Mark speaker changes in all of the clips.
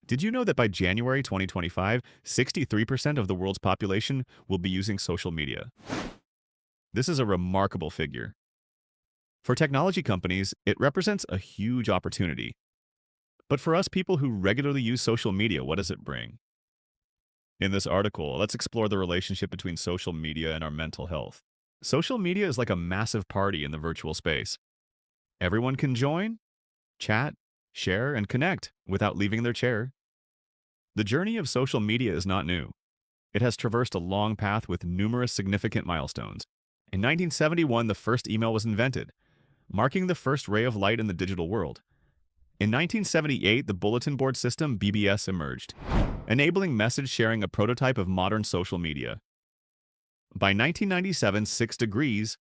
Speaker 1: Did you know that by January 2025, 63% of the world's population will be using social media? This is a remarkable figure. For technology companies, it represents a huge opportunity. But for us people who regularly use social media, what does it bring? In this article, let's explore the relationship between social media and our mental health. Social media is like a massive party in the virtual space. Everyone can join, chat, share, and connect without leaving their chair. The journey of social media is not new. It has traversed a long path with numerous significant milestones. In 1971, the first email was invented, marking the first ray of light in the digital world. In 1978, the bulletin board system BBS emerged, enabling message sharing, a prototype of modern social media. By 1997, 6 Degrees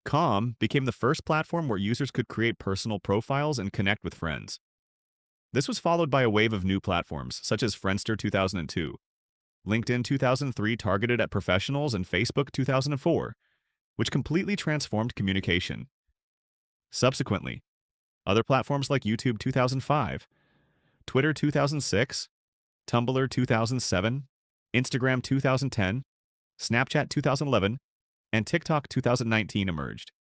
Speaker 1: Com became the first platform where users could create personal profiles and connect with friends. This was followed by a wave of new platforms, such as Friendster 2002, LinkedIn 2003 targeted at professionals, and Facebook 2004, which completely transformed communication. Subsequently, other platforms like YouTube 2005, Twitter 2006, Tumblr 2007, Instagram 2010, Snapchat 2011, and TikTok 2019 emerged,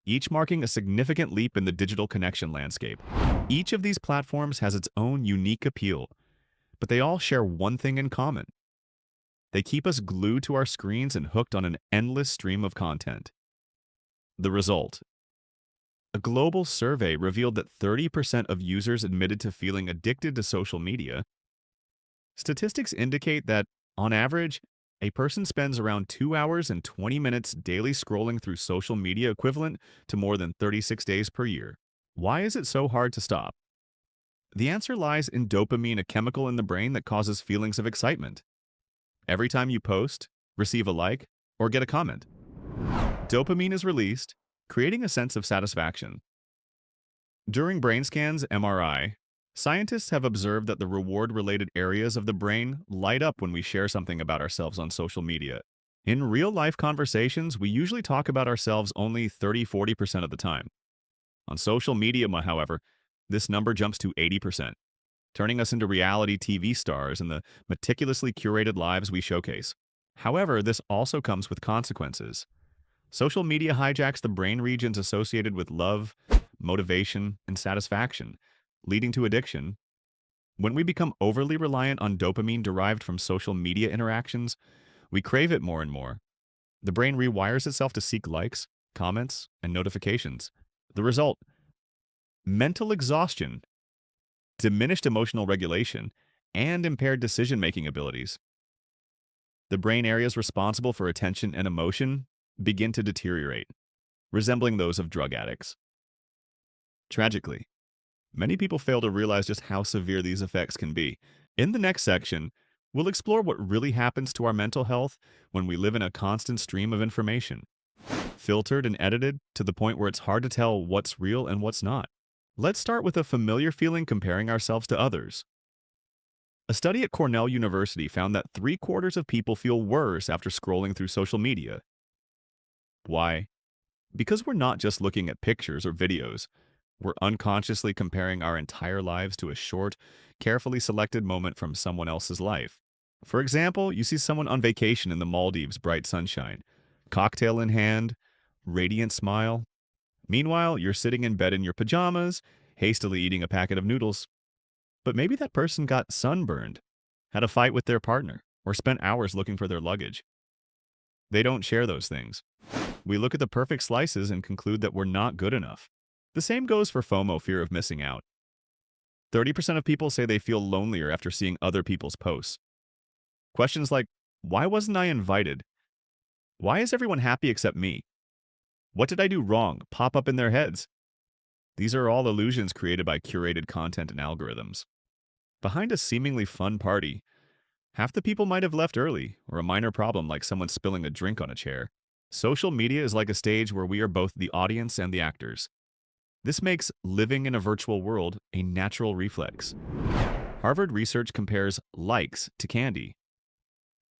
Speaker 1: each marking a significant leap in the digital connection landscape. Each of these platforms has its own unique appeal, but they all share one thing in common. They keep us glued to our screens and hooked on an endless stream of content. The result: a global survey revealed that 30% of users admitted to feeling addicted to social media. Statistics indicate that, on average, a person spends around 2 hours and 20 minutes daily scrolling through social media, equivalent to more than 36 days per year. Why is it so hard to stop? The answer lies in dopamine, a chemical in the brain that causes feelings of excitement. Every time you post, receive a like, or get a comment, dopamine is released, creating a sense of satisfaction. During brain scans, MRI, scientists have observed that the reward-related areas of the brain light up when we share something about ourselves on social media. In real-life conversations, we usually talk about ourselves only 30–40% of the time. On social media, however, this number jumps to 80%, turning us into reality TV stars and the meticulously curated lives we showcase. However, this also comes with consequences. Social media hijacks the brain regions associated with love, motivation, and satisfaction, leading to addiction. When we become overly reliant on dopamine derived from social media interactions, we crave it more and more. The brain rewires itself to seek likes, comments, and notifications. The result: mental exhaustion, diminished emotional regulation, and impaired decision-making abilities. The brain areas responsible for attention and emotion begin to deteriorate, resembling those of drug addicts. Tragically, many people fail to realize just how severe these effects can be. In the next section, we'll explore what really happens to our mental health when we live in a constant stream of information, filtered and edited to the point where it's hard to tell what's real and what's not. Let's start with a familiar feeling: comparing ourselves to others. A study at Cornell University found that 3/4 of people feel worse after scrolling through social media. Why? Because we're not just looking at pictures or videos. We're unconsciously comparing our entire lives to a short, carefully selected moment from someone else's life. For example, you see someone on vacation in the Maldives, bright sunshine, cocktail in hand, radiant smile. Meanwhile, you're sitting in bed in your pajamas, hastily eating a packet of noodles. But maybe that person got sunburned, had a fight with their partner, or spent hours looking for their luggage. They don't share those things. We look at the perfect slices and conclude that we're not good enough. The same goes for FOMO, fear of missing out. 30% of people say they feel lonelier after seeing other people's posts. Questions like, why wasn't I invited? Why is everyone happy except me? What did I do wrong? Pop up in their heads. These are all illusions created by curated content and algorithms. Behind a seemingly fun party, half the people might have left early, or a minor problem like someone spilling a drink on a chair. Social media is like a stage where we are both the audience and the actors. This makes living in a virtual world a natural reflex. Harvard research compares likes to candy.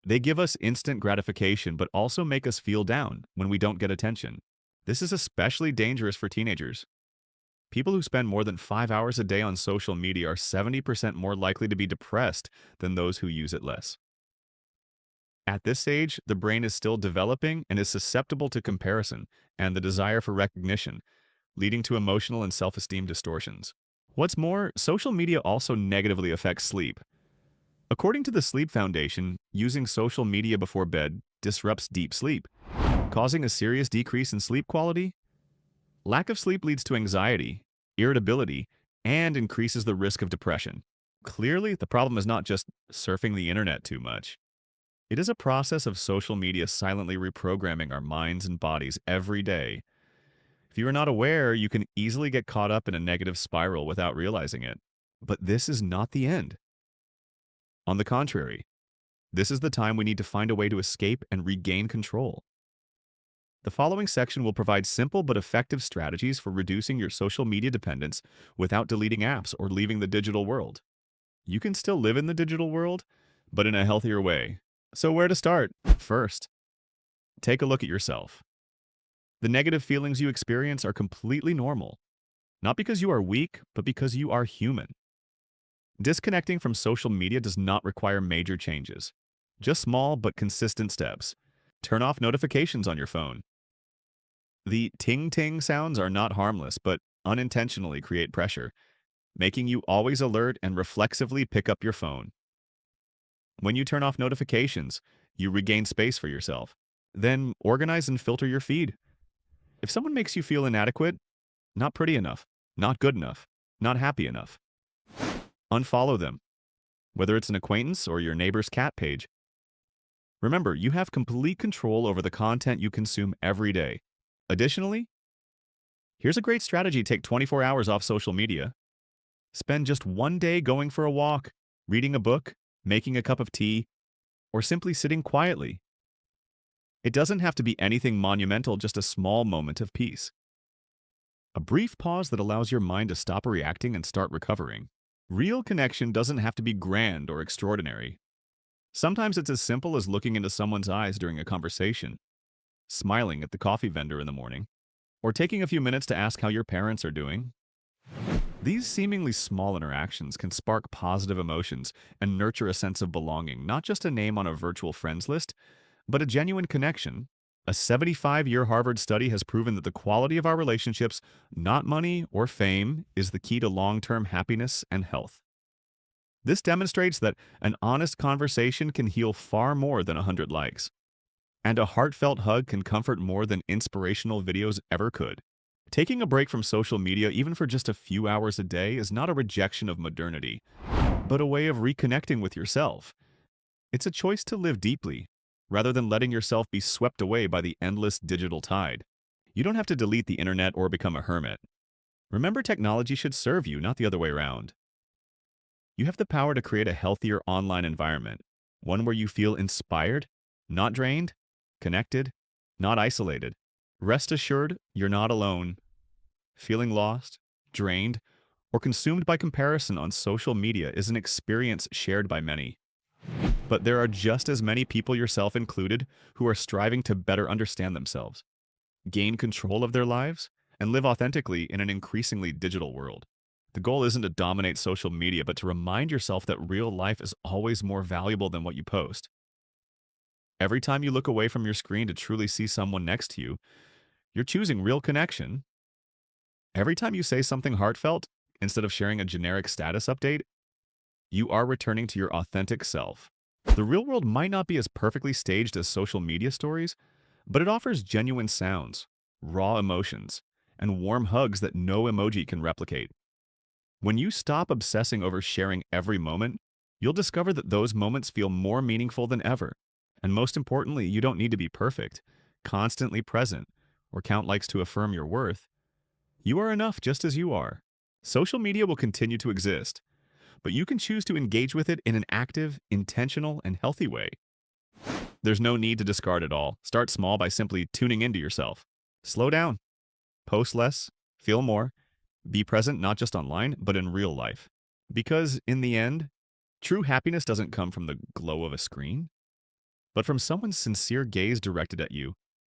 Speaker 1: They give us instant gratification but also make us feel down when we don't get attention. This is especially dangerous for teenagers. People who spend more than 5 hours a day on social media are 70% more likely to be depressed than those who use it less. At this stage, the brain is still developing and is susceptible to comparison and the desire for recognition, leading to emotional and self-esteem distortions. What's more, social media also negatively affects sleep. According to the Sleep Foundation, using social media before bed disrupts deep sleep, causing a serious decrease in sleep quality. Lack of sleep leads to anxiety, irritability, and increases the risk of depression. Clearly, the problem is not just surfing the internet too much. It is a process of social media silently reprogramming our minds and bodies every day. If you are not aware, you can easily get caught up in a negative spiral without realizing it. But this is not the end. On the contrary, this is the time we need to find a way to escape and regain control. The following section will provide simple but effective strategies for reducing your social media dependence without deleting apps or leaving the digital world. You can still live in the digital world, but in a healthier way. So where to start? First, take a look at yourself. The negative feelings you experience are completely normal, not because you are weak, but because you are human. Disconnecting from social media does not require major changes, just small but consistent steps. Turn off notifications on your phone. The ting-ting sounds are not harmless, but unintentionally create pressure, making you always alert and reflexively pick up your phone. When you turn off notifications, you regain space for yourself. Then organize and filter your feed. If someone makes you feel inadequate, not pretty enough, not good enough, not happy enough, unfollow them, whether it's an acquaintance or your neighbor's cat page. Remember, you have complete control over the content you consume every day. Additionally, here's a great strategy: take 24 hours off social media. Spend just one day going for a walk, reading a book, making a cup of tea, or simply sitting quietly. It doesn't have to be anything monumental, just a small moment of peace. A brief pause that allows your mind to stop reacting and start recovering. Real connection doesn't have to be grand or extraordinary. Sometimes it's as simple as looking into someone's eyes during a conversation, smiling at the coffee vendor in the morning, or taking a few minutes to ask how your parents are doing. These seemingly small interactions can spark positive emotions and nurture a sense of belonging, not just a name on a virtual friends list, but a genuine connection. A 75-year Harvard study has proven that the quality of our relationships, not money or fame, is the key to long-term happiness and health. This demonstrates that an honest conversation can heal far more than 100 likes. And a heartfelt hug can comfort more than inspirational videos ever could. Taking a break from social media, even for just a few hours a day, is not a rejection of modernity, but a way of reconnecting with yourself. It's a choice to live deeply, rather than letting yourself be swept away by the endless digital tide. You don't have to delete the internet or become a hermit. Remember, technology should serve you, not the other way around. You have the power to create a healthier online environment, one where you feel inspired, not drained, connected, not isolated. Rest assured, you're not alone. Feeling lost, drained, or consumed by comparison on social media is an experience shared by many. But there are just as many people, yourself included, who are striving to better understand themselves, gain control of their lives, and live authentically in an increasingly digital world. The goal isn't to dominate social media, but to remind yourself that real life is always more valuable than what you post. Every time you look away from your screen to truly see someone next to you, you're choosing real connection. Every time you say something heartfelt, instead of sharing a generic status update, you are returning to your authentic self. The real world might not be as perfectly staged as social media stories, but it offers genuine sounds, raw emotions, and warm hugs that no emoji can replicate. When you stop obsessing over sharing every moment, you'll discover that those moments feel more meaningful than ever. And most importantly, you don't need to be perfect, constantly present, or count likes to affirm your worth. You are enough just as you are. Social media will continue to exist, but you can choose to engage with it in an active, intentional, and healthy way. There's no need to discard it all. Start small by simply tuning into yourself. Slow down. Post less. Feel more. Be present not just online, but in real life. Because, in the end, true happiness doesn't come from the glow of a screen, but from someone's sincere gaze directed at you.